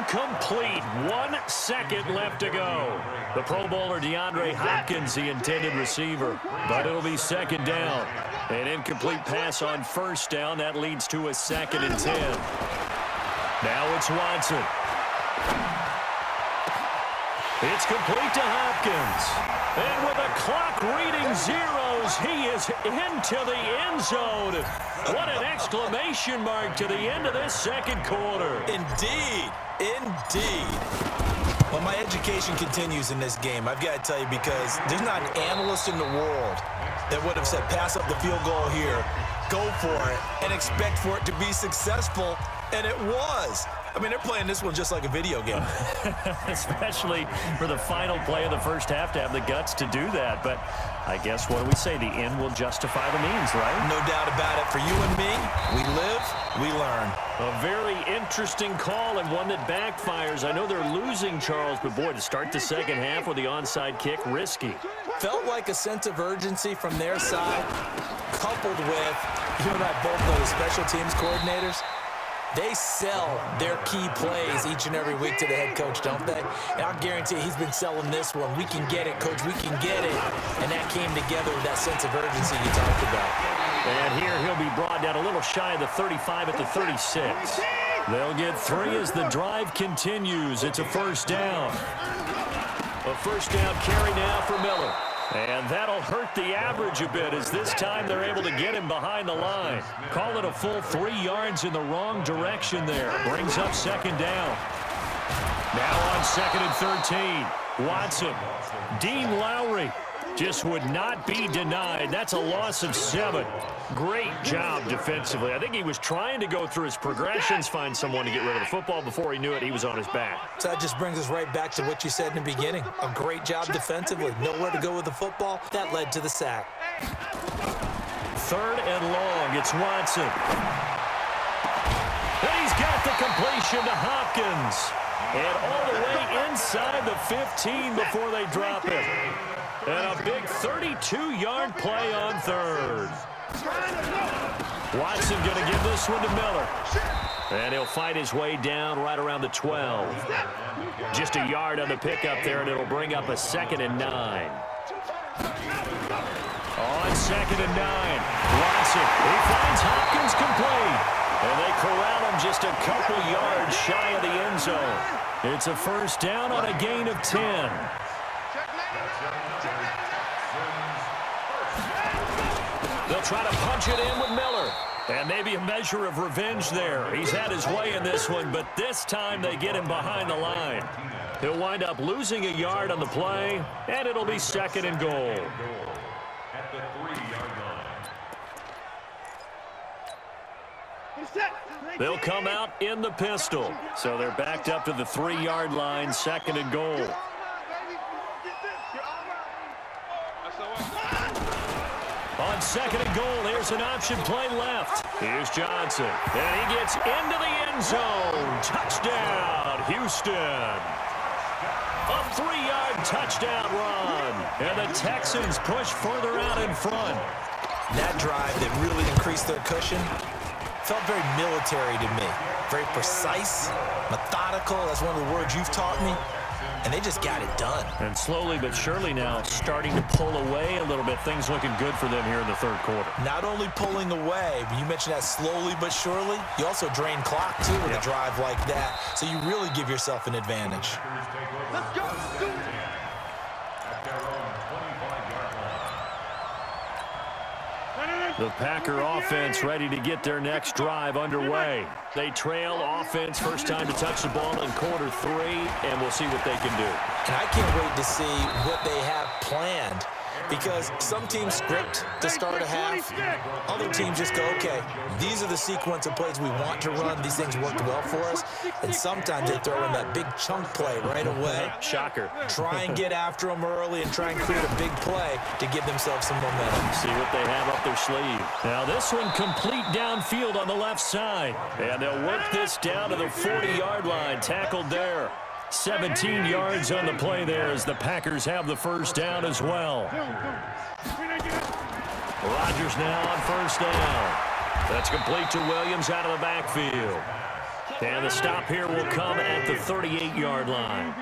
incomplete. 1 second left to go. The Pro Bowler DeAndre Hopkins, the intended receiver. But it'll be second down. An incomplete pass on first down. That leads to a 2nd and 10. Now it's Watson. It's complete to Hopkins. And with the clock reading zeros, he is into the end zone. What an exclamation mark to the end of this second quarter. Indeed. Indeed. Well, my education continues in this game, I've got to tell you, because there's not an analyst in the world that would have said pass up the field goal here, go for it, and expect for it to be successful, and it was. I mean, they're playing this one just like a video game. Especially for the final play of the first half to have the guts to do that. But I guess, what do we say? The end will justify the means, right? No doubt about it. For you and me, we live, we learn. A very interesting call, and one that backfires. I know they're losing, Charles, but boy, to start the second half with the onside kick, risky. Felt like a sense of urgency from their side, coupled with, you and I both know the special teams coordinators. They sell their key plays each and every week to the head coach, don't they? And I'll guarantee he's been selling this one. We can get it, coach. We can get it. And that came together with that sense of urgency you talked about. And here he'll be brought down a little shy of the 35 at the 36. They'll get 3 as the drive continues. It's a first down. A first down carry now for Miller. And that'll hurt the average a bit, as this time they're able to get him behind the line. Call it a full 3 yards in the wrong direction there. Brings up second down. Now on 2nd and 13. Watson. Dean Lowry just would not be denied. That's a loss of 7. Great job defensively. I think he was trying to go through his progressions, find someone to get rid of the football. Before he knew it, he was on his back. So that just brings us right back to what you said in the beginning. A great job defensively. Nowhere to go with the football. That led to the sack. 3rd and long. It's Watson. And he's got the completion to Hopkins. And all the way inside the 15 before they drop it. And a big 32-yard play on 3rd. Watson going to give this one to Miller. And he'll fight his way down right around the 12. Just a yard on the pickup there, and it'll bring up a 2nd and 9. On 2nd and 9, Watson, he finds Hopkins complete. And they corral him just a couple yards shy of the end zone. It's a first down on a gain of 10. They'll try to punch it in with Miller. And maybe a measure of revenge there. He's had his way in this one, but this time they get him behind the line. He'll wind up losing a yard on the play, and it'll be 2nd and goal. At the 3-yard line. They'll come out in the pistol. So they're backed up to the 3-yard line, 2nd and goal. On 2nd and goal, there's an option play left. Here's Johnson, and he gets into the end zone. Touchdown, Houston. A 3-yard touchdown run, and the Texans push further out in front. That drive that really increased their cushion felt very military to me. Very precise, methodical. That's one of the words you've taught me. And they just got it done. And slowly but surely now starting to pull away a little bit. Things looking good for them here in the 3rd quarter. Not only pulling away, but you mentioned that slowly but surely. You also drain clock, too, with a drive like that. So you really give yourself an advantage. Let's go. The Packer offense ready to get their next drive underway. They trail offense, first time to touch the ball in quarter 3, and we'll see what they can do. And I can't wait to see what they have planned, because some teams script to start a half. Other teams just go, okay, these are the sequence of plays we want to run. These things worked well for us. And sometimes they throw in that big chunk play right away. Shocker. Try and get after them early and try and create a big play to give themselves some momentum. See what they have up their sleeve. Now this one complete downfield on the left side. And they'll work this down to the 40-yard line. Tackled there. 17 yards on the play there as the Packers have the first down as well. Rodgers now on first down. That's complete to Williams out of the backfield. And the stop here will come at the 38-yard line.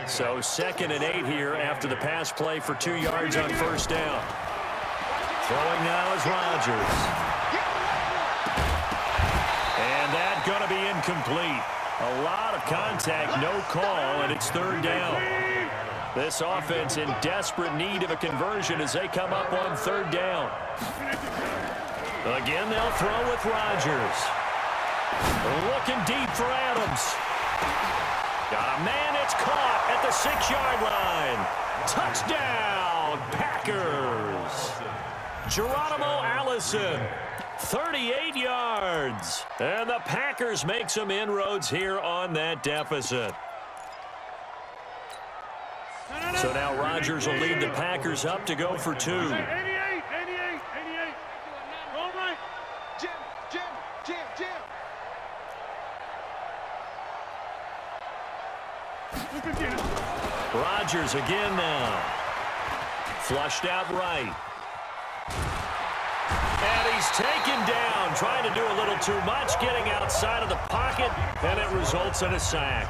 So 2nd and 8 here after the pass play for 2 yards on first down. Throwing now is Rodgers. And that's going to be incomplete. A lot of contact, no call, and it's 3rd down. This offense in desperate need of a conversion as they come up on 3rd down. Again, they'll throw with Rodgers. Looking deep for Adams. Got a man, it's caught at the 6-yard line. Touchdown, Packers. Geronimo Allison, 38 yards. And the Packers make some inroads here on that deficit. So now Rodgers will lead the Packers up to go for 2. 88. All right. Jim. Rodgers again now. Flushed out right. And he's taken down, trying to do a little too much, getting outside of the pocket, and it results in a sack.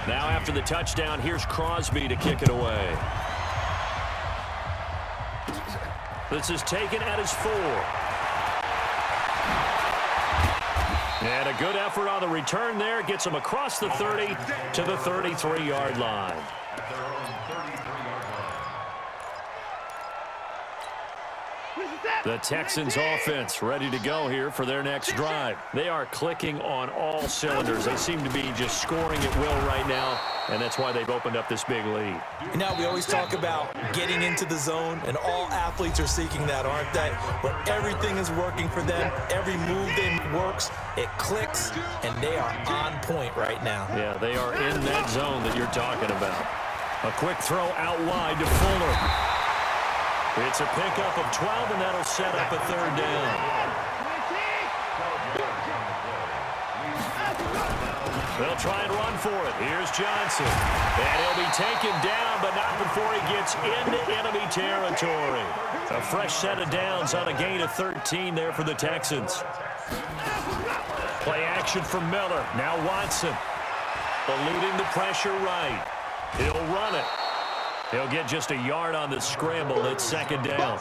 Now after the touchdown, here's Crosby to kick it away. This is taken at his 4. And a good effort on the return there. Gets him across the 30 to the 33-yard line. The Texans offense ready to go here for their next drive. They are clicking on all cylinders. They seem to be just scoring at will right now, and that's why they've opened up this big lead. Now we always talk about getting into the zone, and all athletes are seeking that, aren't they? Where everything is working for them, every move they works, it clicks, and they are on point right now. Yeah, they are in that zone that you're talking about. A quick throw out wide to Fuller. It's a pickup of 12, and that'll set up a 3rd down. They'll try and run for it. Here's Johnson. And he'll be taken down, but not before he gets into enemy territory. A fresh set of downs on a gain of 13 there for the Texans. Play action for Miller. Now Watson. Eluding the pressure right. He'll run it. He'll get just a yard on the scramble. It's 2nd down.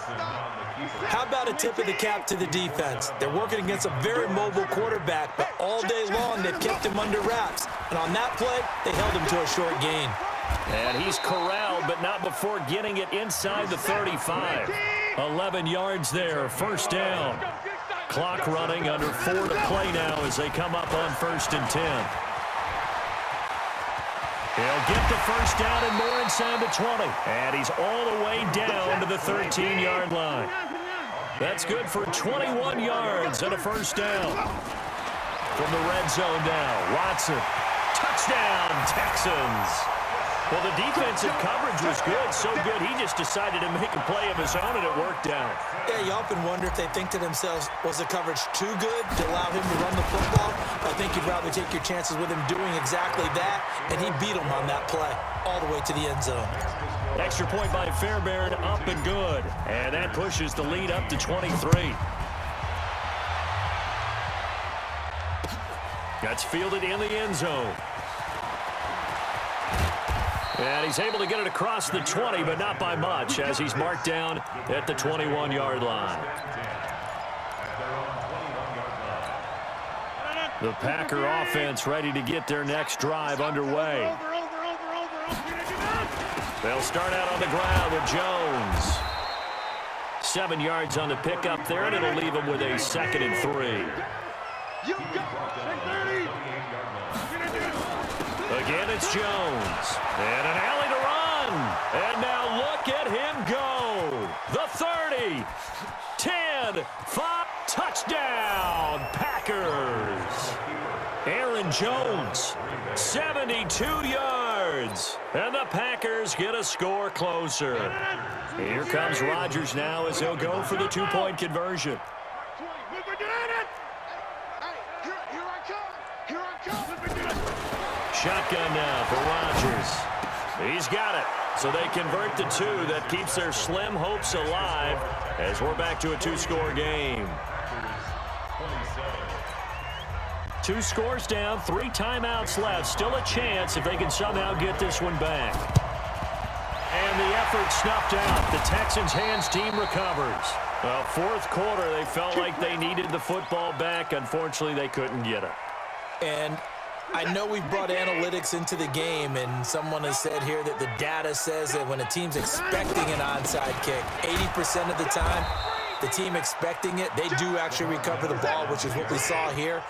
How about a tip of the cap to the defense? They're working against a very mobile quarterback, but all day long they've kept him under wraps. And on that play, they held him to a short gain. And he's corralled, but not before getting it inside the 35. 11 yards there, 1st down. Clock running, under 4 to play now as they come up on 1st and 10. He'll get the 1st down and more inside the 20. And he's all the way down to the 13-yard line. That's good for 21 yards and a 1st down. From the red zone now, Watson. Touchdown, Texans. Well, the defensive coverage was good, so good he just decided to make a play of his own, and it worked out. Yeah, you often wonder if they think to themselves, was the coverage too good to allow him to run the football? I think you'd rather take your chances with him doing exactly that, and he beat him on that play all the way to the end zone. Extra point by Fairbairn, up and good. And that pushes the lead up to 23. That's fielded in the end zone. And he's able to get it across the 20, but not by much, as he's marked down at the 21-yard line. The Packer offense ready to get their next drive underway. They'll start out on the ground with Jones. 7 yards on the pickup there, and it'll leave him with a 2nd and 3. Again, it's Jones. And an alley to run. And now look at him go. The 30. 10. 5. Touchdown, Packers. Aaron Jones, 72 yards. And the Packers get a score closer. Here comes Rodgers now as he'll go for the 2-point conversion. Shotgun now for Rodgers. He's got it. So they convert the 2. That keeps their slim hopes alive as we're back to a 2-score game. 2 scores down, 3 timeouts left. Still a chance if they can somehow get this one back. And the effort snuffed out. The Texans' hands team recovers. Well, fourth quarter, they felt like they needed the football back. Unfortunately, they couldn't get it. And I know we've brought analytics into the game, and someone has said here that the data says that when a team's expecting an onside kick, 80% of the time, the team expecting it, they do actually recover the ball, which is what we saw here.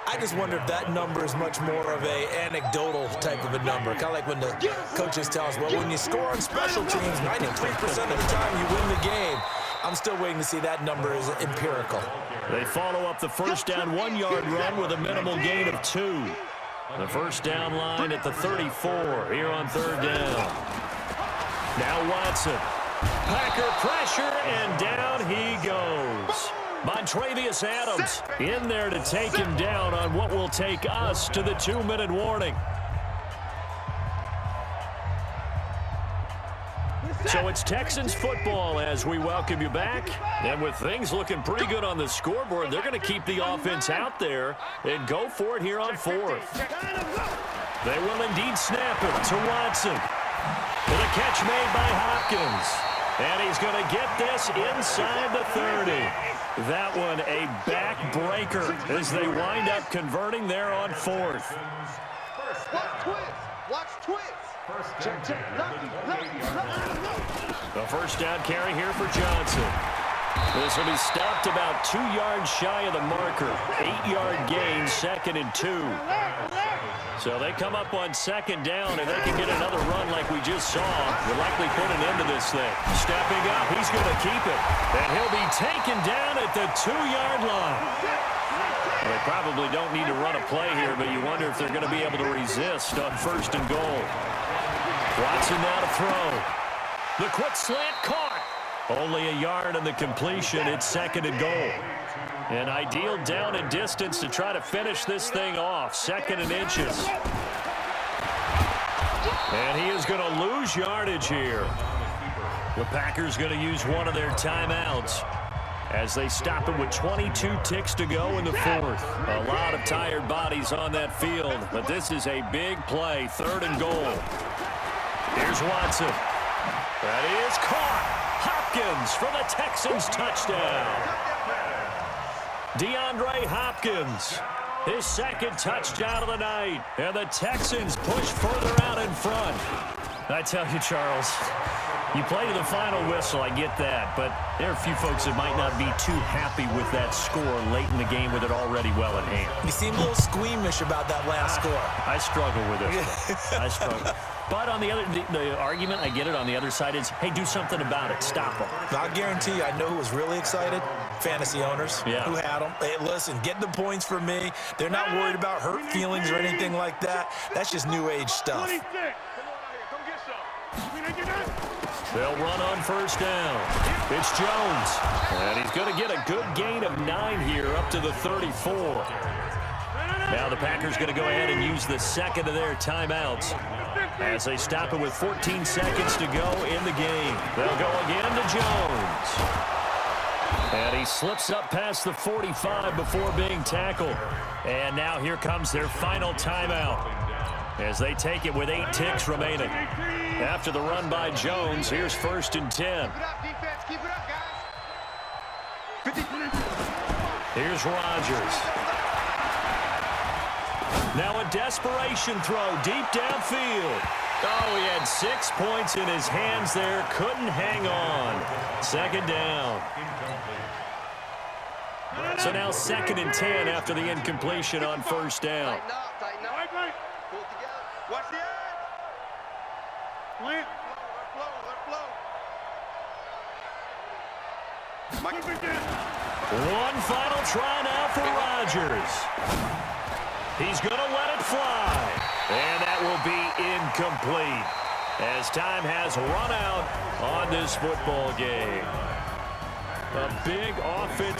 I just wonder if that number is much more of a anecdotal type of a number. Kind of like when the coaches tell us, well, when you score on special teams, 93% of the time you win the game. I'm still waiting to see that number is empirical. They follow up the first down 1-yard run with a minimal gain of 2. The first down line at the 34 here on third down. Now Watson. Packer pressure, and down he goes. Montravius Adams in there to take him down on what will take us to the 2-minute warning. So it's Texans football as we welcome you back. And with things looking pretty good on the scoreboard, they're going to keep the offense out there and go for it here on fourth. They will indeed snap it to Watson. For the catch made by Hopkins. And he's going to get this inside the 30. That one a backbreaker as they wind up converting there on fourth. Watch twist. Check. The first down carry here for Johnson. This will be stopped about 2 yards shy of the marker. 8-yard gain, 2nd and 2. So they come up on 2nd down, and they can get another run like we just saw. Will likely put an end to this thing. Stepping up, he's going to keep it. And he'll be taken down at the 2-yard line. Well, they probably don't need to run a play here, but you wonder if they're going to be able to resist on 1st and goal. Watson now to throw. The quick slant caught. Only a yard on the completion. It's 2nd and goal. An ideal down and distance to try to finish this thing off. 2nd and inches. And he is going to lose yardage here. The Packers going to use one of their timeouts as they stop it with 22 ticks to go in the fourth. A lot of tired bodies on that field, but this is a big play. 3rd and goal. Here's Watson. That is caught. Hopkins for the Texans touchdown. DeAndre Hopkins, his 2nd touchdown of the night. And the Texans push further out in front. I tell you, Charles, you play to the final whistle, I get that. But there are a few folks that might not be too happy with that score late in the game with it already well in hand. You seem a little squeamish about that last score. I struggle with it. I struggle. But on the argument, I get it, on the other side is, hey, do something about it. Stop them. I'll guarantee you, I know who was really excited. Fantasy owners who had them. Hey, listen, get the points for me. They're not worried about hurt feelings or anything like that. That's just new age stuff. They'll run on 1st down. It's Jones. And he's going to get a good gain of 9 here up to the 34. Now the Packers going to go ahead and use the 2nd of their timeouts as they stop it with 14 seconds to go in the game. They'll go again to Jones. And he slips up past the 45 before being tackled. And now here comes their final timeout as they take it with 8 ticks remaining. After the run by Jones, here's 1st and 10. Here's Rodgers. Now a desperation throw deep downfield. Oh, he had 6 points in his hands there. Couldn't hang on. 2nd down. So now 2nd and 10 after the incompletion on 1st down. Watch the edge. Let One final try now for Rodgers. He's going to let it fly. And that will be incomplete as time has run out on this football game. A big offense.